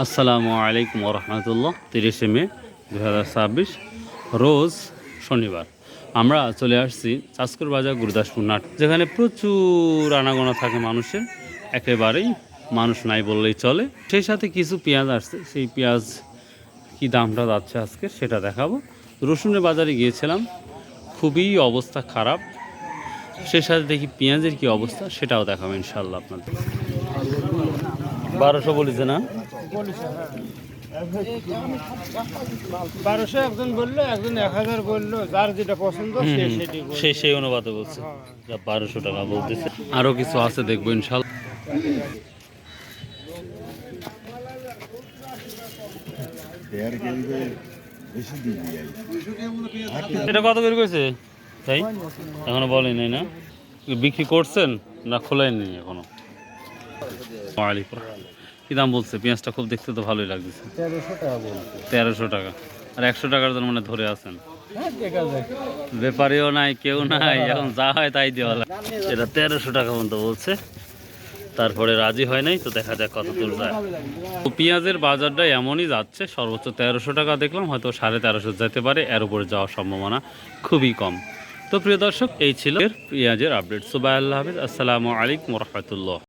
আসসালামু আলাইকুম রহমতুল্লাহ। 30 মে 2026 রোজ শনিবার আমরা চলে আসছি চাষকর বাজার গুরুদাসপুর নাট, যেখানে প্রচুর আনাগোনা থাকে মানুষের, একেবারেই মানুষ নাই বললেই চলে। সেই সাথে কিছু পেঁয়াজ আসছে, সেই পেঁয়াজ কি দামটা যাচ্ছে আজকে সেটা দেখাবো। রসুনের বাজারে গিয়েছিলাম, খুবই অবস্থা খারাপ। সেই সাথে দেখি পেঁয়াজের কি অবস্থা সেটাও দেখাবো ইনশাল্লাহ আপনাদের। 1200 বলেছে না? 1200 একজন বললো, একজন 1000 বললো, যার যেটা পছন্দ সেই অনুপাতে বলছে। 1200 টাকা বলতেছে। আরো কিছু আছে দেখবো ইনশাল্লাহ। এটা কত করে কইছে তাই এখনো বলেন নাই না? বিক্রি করছেন না খোলেননি এখনো? কি দাম বলছে? পেঁয়াজটা খুব দেখতে তো ভালোই লাগতেছে। 1300 টাকা। আর 100 টাকার জন্য মানে ধরে আছেন? ব্যাপারীও নাই, কেউ নাই, এখন যা হয় তাই দেওয়া লাগে। এটা 1300 টাকা পর্যন্ত বলছে, তারপরে রাজি হয় নাই, তো দেখা যাক কত দূর যায়। তো পেঁয়াজের বাজারটা এমনই যাচ্ছে, সর্বোচ্চ 1300 টাকা দেখলাম, হয়তো 1350 যেতে পারে, এর উপরে যাওয়ার সম্ভাবনা খুবই কম। তো প্রিয় দর্শক, এই ছিল পেঁয়াজের আপডেট। সুবাহ আল্লাহ হাফিজ, আসসালামু আলাইকুম রহমতুল্লাহ।